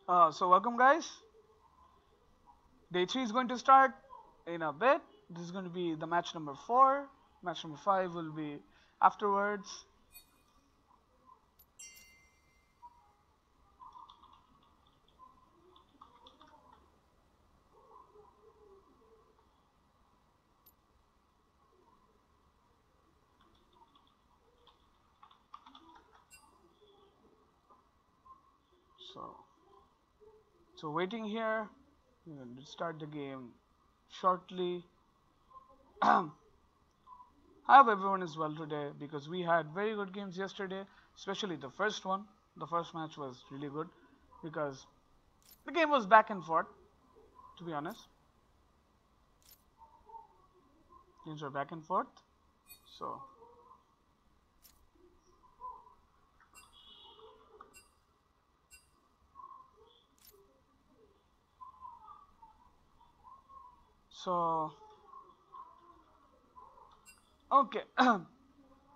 So welcome guys. Day 3 is going to start in a bit. This is going to be the match number 4. Match number 5 will be afterwards. So waiting here. We're going to start the game shortly. I hope everyone is well today because we had very good games yesterday, especially the first one. The first match was really good because the game was back and forth, to be honest. Games are back and forth. So okay.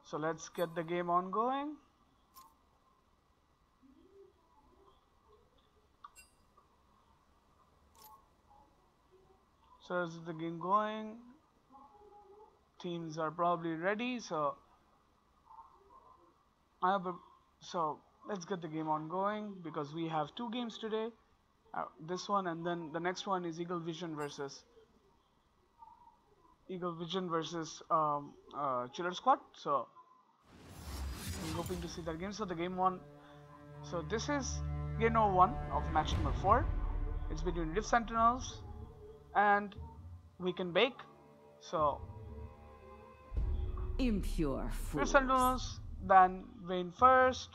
So let's get the game on going. So as the game going, teams are probably ready. So let's get the game on going because we have 2 games today. This one and then the next one is Eagle Vision versus Chiller Squad. So I'm hoping to see that game. So the game 1. So this is game number 1 of match number 4. It's between Rift Sentinels and Weekend Bake. So impure fools. Rift Sentinels ban Vayne first.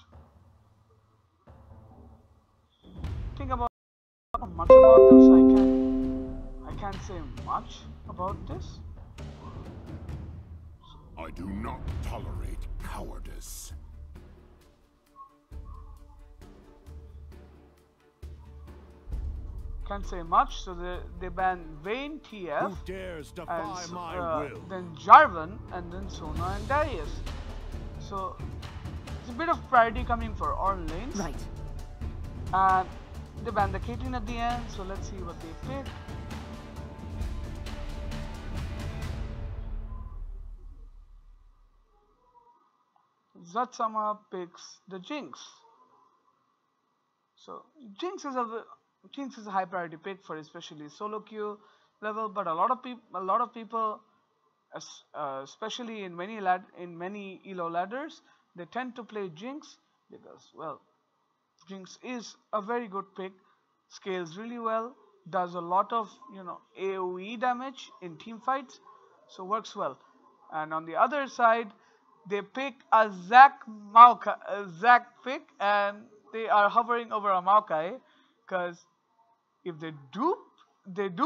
Think about much about this. I can't say much about this. I do not tolerate cowardice. Can't say much, so they ban Vayne TF. Who dares defy my will? Then Jarvan, and then Sona and Darius. So it's a bit of priority coming for all lanes. Right. And they ban the Caitlyn at the end, so let's see what they pick. Zatsama picks the Jinx. So Jinx is a high priority pick for especially solo queue level, but a lot of people, especially in many elo ladders, they tend to play Jinx because, well, Jinx is a very good pick, scales really well, does a lot of AoE damage in team fights, so works well. And on the other side, they pick a Zac pick, and they are hovering over a Maokai, because if they do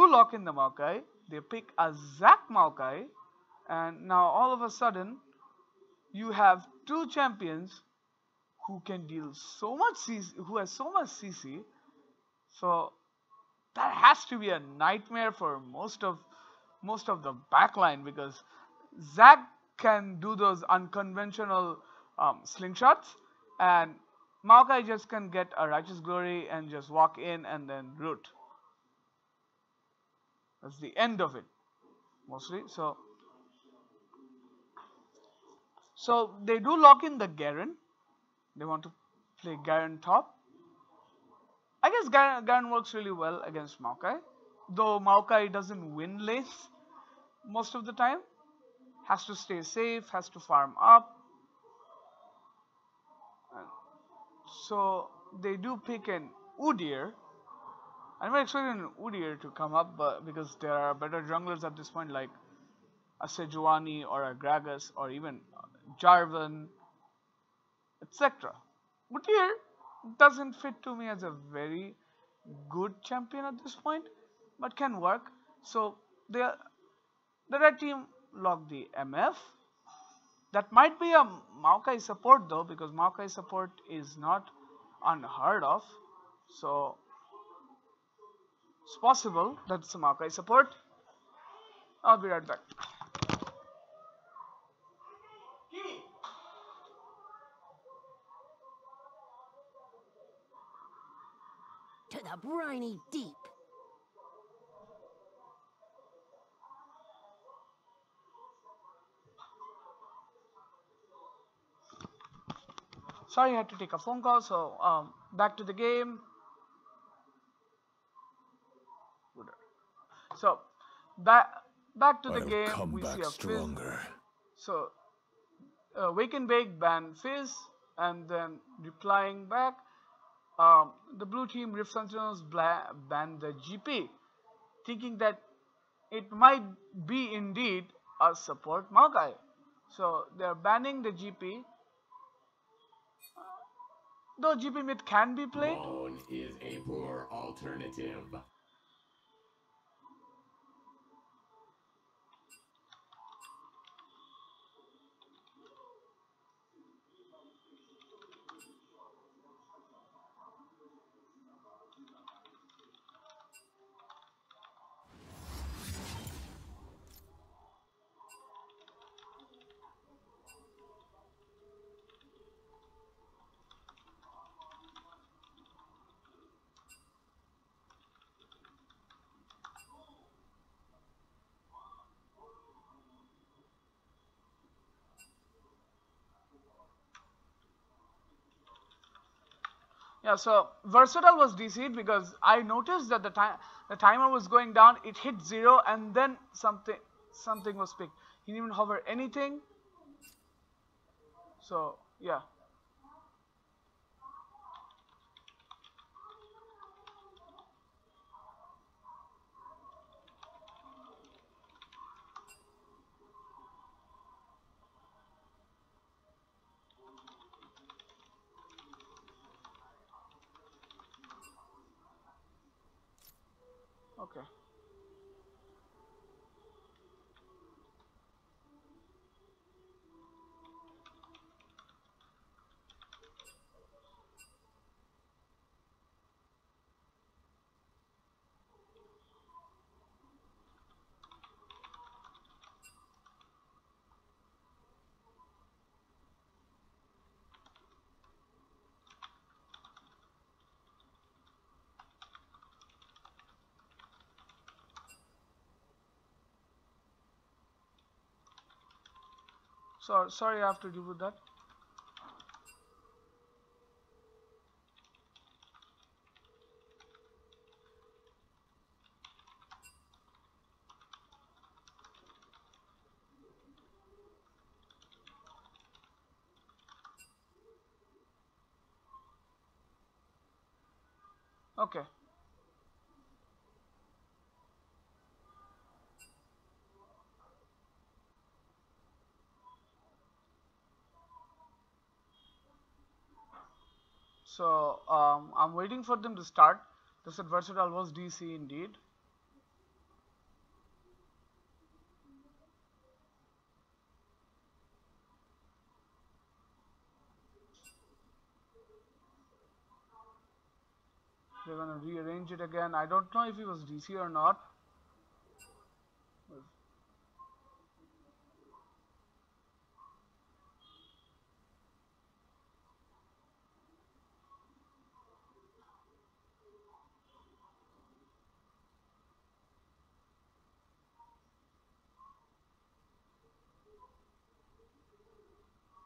lock in the Maokai, they pick a Zac Maokai, and now all of a sudden you have 2 champions who can deal so much CC, who has so much CC. So that has to be a nightmare for most of the backline, because Zac can do those unconventional slingshots, and Maokai just can get a Righteous Glory and just walk in and then root. That's the end of it, mostly. So they do lock in the Garen. They want to play Garen top. I guess Garen works really well against Maokai, though Maokai doesn't win lanes most of the time. Has to stay safe, has to farm up. So they do pick an Udyr. I'm not expecting an Udyr to come up, but because there are better junglers at this point, like a Sejuani or a Gragas or even Jarvan, etc. Udyr doesn't fit to me as a very good champion at this point, but can work. So the red team lock the MF. That might be a Maokai support though, because Maokai support is not unheard of. So it's possible that's a Maokai support. I'll be right back. to the briny deep. Sorry, I had to take a phone call. So back to the game. So back to the I'll game. come We see back a Fizz. stronger. So Wake and Bake ban Fizz, and then replying back, the blue team Rift Sentinels ban the GP, thinking that it might be indeed a support Maokai. So they're banning the GP. Though GP mid can be played. Bone is a poor alternative. Yeah, so Versatile was DC'd because I noticed that the timer was going down, it hit 0 and then something was picked. He didn't even hover anything. So yeah. Okay. So sorry, I have to deal with that. Okay. So I'm waiting for them to start. They said Versatile was DC indeed. They're gonna rearrange it again. I don't know if he was DC or not.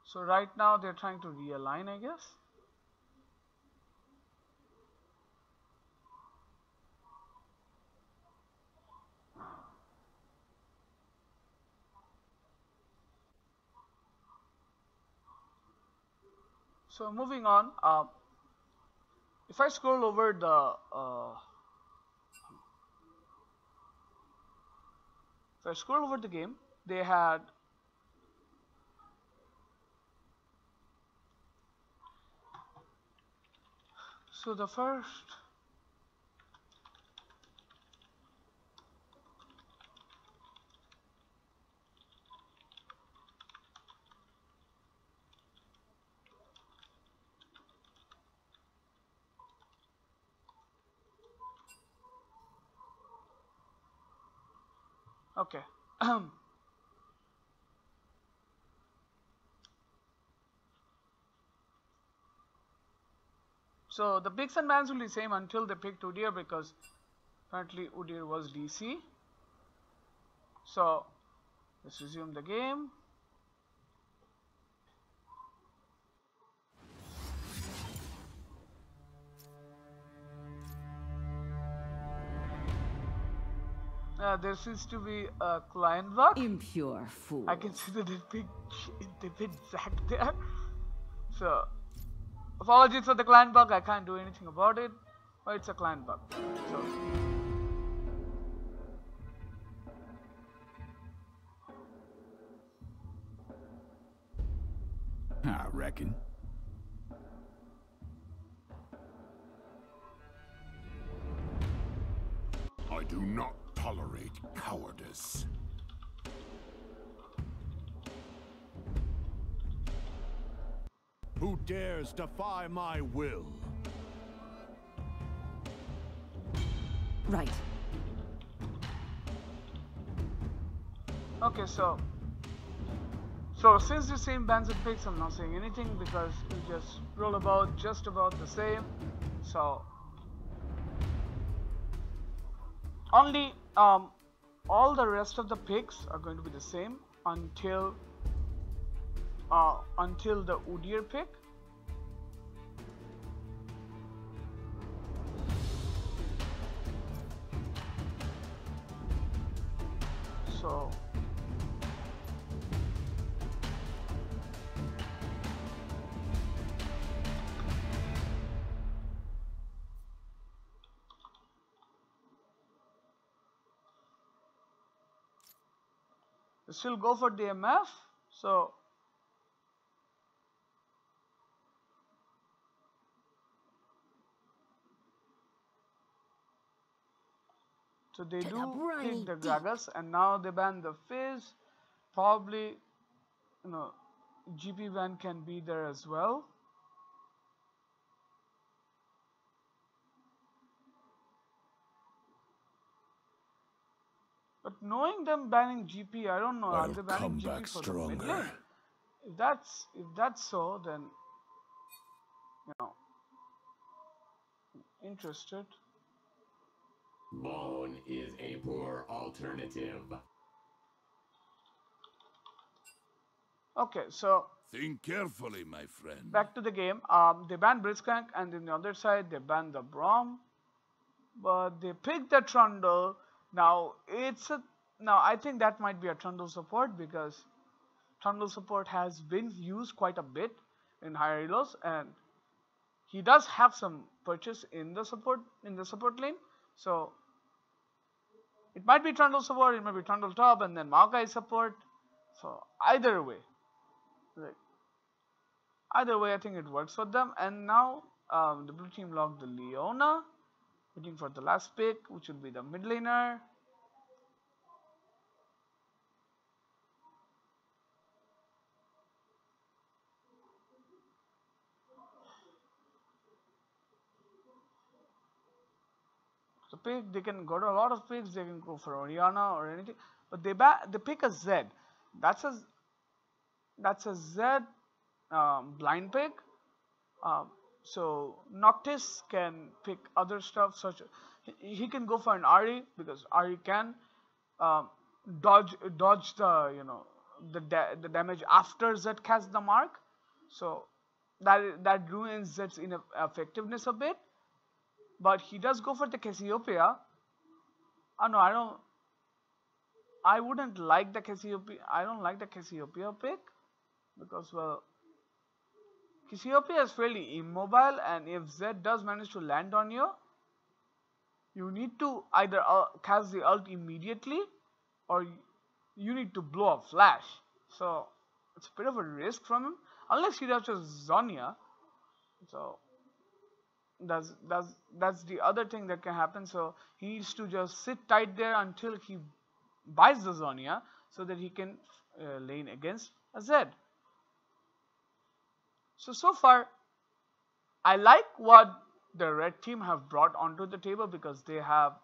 So right now they're trying to realign, I guess. So moving on, if I scroll over the game, they had so the first. Okay. So the picks and bans will be same until they picked Udyr, because apparently Udyr was DC. So let's resume the game. There seems to be a client bug. Impure fool. I can see that they picked Zack there. So apologies for the client bug. I can't do anything about it, but it's a client bug. So I reckon. I do not tolerate cowardice. Who dares defy my will? Right. okay, so since the same bans and picks, I'm not saying anything because we just roll about just about the same. So only all the rest of the picks are going to be the same until the Udyr pick. So still go for the MF. So they do pick the Gragas, and now they ban the Fizz. Probably, GP ban can be there as well. But knowing them banning GP, I don't know. Are they banning GP for the mid lane? If that's so, then interested. Bone is a poor alternative. Okay, so Think carefully, my friend. back to the game. They banned Blitzcrank, and on the other side they banned the Braum, but they picked the Trundle. Now I think that might be a Trundle support, because Trundle support has been used quite a bit in higher elos, and he does have some purchase in the support lane. So it might be Trundle support, it might be Trundle top, and then Maokai support. So either way, I think it works for them. And now the blue team locked the Leona, waiting for the last pick, which would be the mid laner. So pick, they can go to a lot of picks. They can go for Oriana or anything, but they pick a Zed. That's a Zed blind pick. So Noctis can pick other stuff, such he can go for an Ahri, because Ahri can dodge the damage after Zed casts the mark. So that ruins Zed's effectiveness a bit. But he does go for the Cassiopeia. No, I wouldn't like the Cassiopeia. I don't like the Cassiopeia pick, because, well, Cassiopeia is fairly immobile, and if Zed does manage to land on you, you need to either cast the ult immediately, or you need to blow a flash. So it's a bit of a risk from him, unless he does just Zonya. So that's the other thing that can happen. So he needs to just sit tight there until he buys the Zonya, so that he can lane against a Zed. So far, I like what the red team have brought onto the table, because they have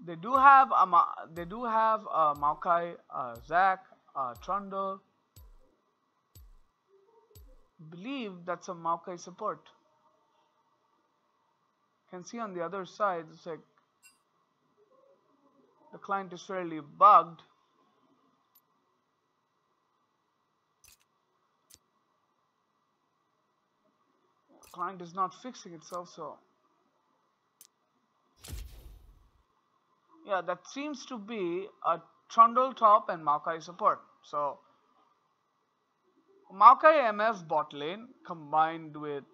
they do have Maokai, Zack, Trundle, believe that's a Maokai support. You can see on the other side, it's like the client is fairly bugged. The client is not fixing itself, so yeah, that seems to be a Trundle top and Maokai support. So Maokai MF bot lane combined with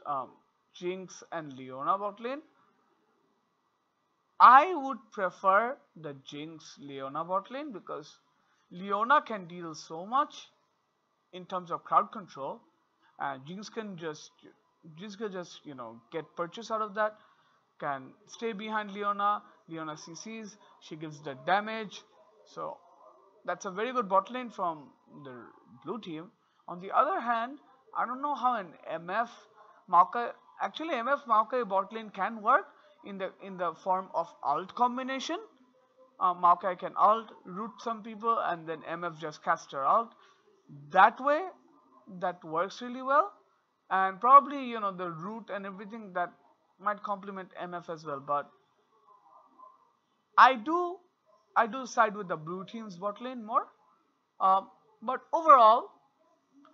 Jinx and Leona bot lane. I would prefer the Jinx Leona bot lane because Leona can deal so much in terms of crowd control, and Jinx can just get purchase out of that. Can stay behind Leona. Leona CCs. She gives the damage. So that's a very good bot lane from the blue team. On the other hand, I don't know how an MF Maokai, actually MF Maokai bot lane can work in the form of ult combination. Maokai can ult, root some people, and then MF just cast her ult. That way, that works really well, and probably the root and everything that might complement MF as well. But I do side with the blue team's bot lane more. But overall,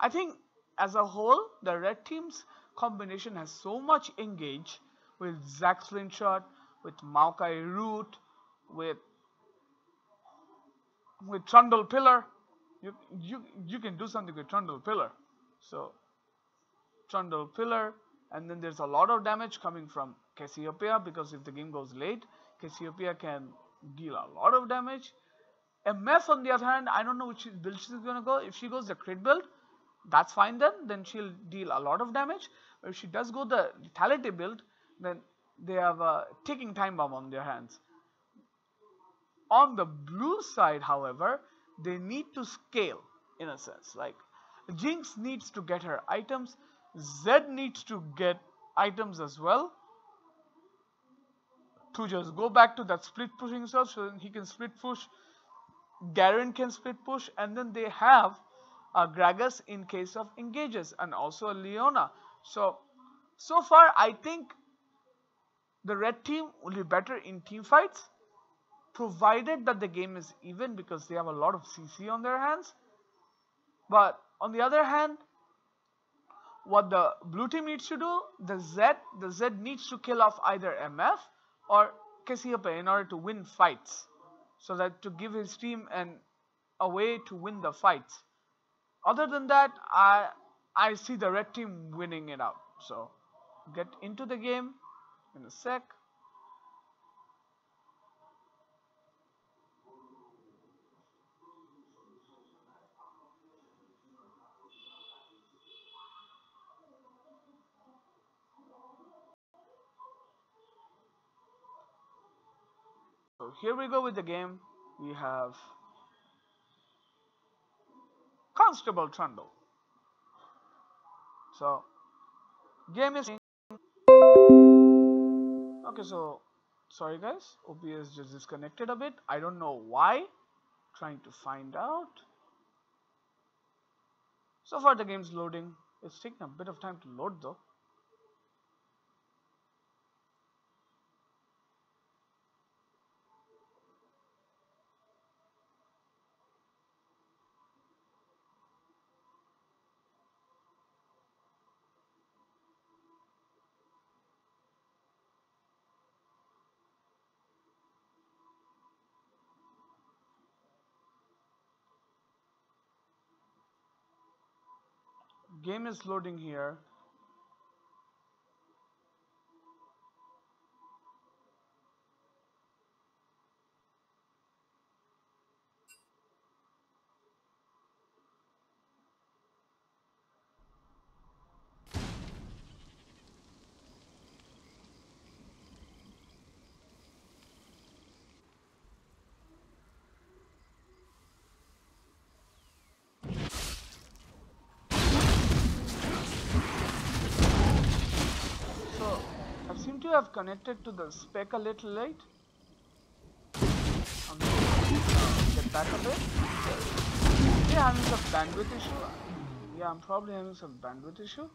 I think as a whole, the red team's combination has so much engage with Zac Slingshot, with Maokai Root, with Trundle Pillar. You can do something with Trundle Pillar. So Trundle Pillar, and then there's a lot of damage coming from Cassiopeia, because if the game goes late, Cassiopeia can deal a lot of damage. MF on the other hand, I don't know which build she's gonna go. If she goes the crit build, that's fine then she'll deal a lot of damage. But if she does go the lethality build, then they have a ticking time bomb on their hands. On the blue side, however, they need to scale in a sense. Like Jinx needs to get her items, Zed needs to get items as well, to just go back to that split pushing stuff, so then he can split push. Garen can split push, and then they have a Gragas in case of engages, and also a Leona. So far I think the red team will be better in team fights, provided that the game is even, because they have a lot of CC on their hands. But on the other hand, what the blue team needs to do, the Zed needs to kill off either MF or Cassiopeia in order to win fights, so that to give his team a way to win the fights. Other than that, I see the red team winning it out. So get into the game in a sec. So here we go with the game. We have Constable Trundle. So game is okay. So sorry guys, OBS just disconnected a bit. I don't know why. Trying to find out. So far the game's loading. It's taking a bit of time to load though. Game is loading here. Seem to have connected to the spec a little late. I'm going to get back a bit. Yeah, having some bandwidth issue. Yeah, I'm probably having some bandwidth issue.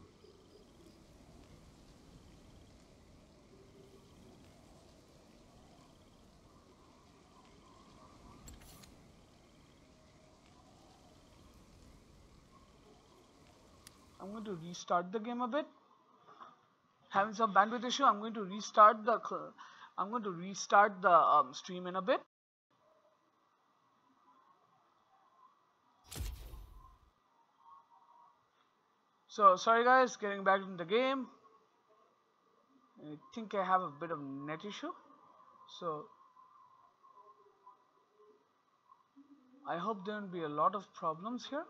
I'm going to restart the game a bit. Having some bandwidth issue, I'm going to restart the stream in a bit. So sorry guys, getting back into the game. I think I have a bit of net issue, so I hope there won't be a lot of problems here.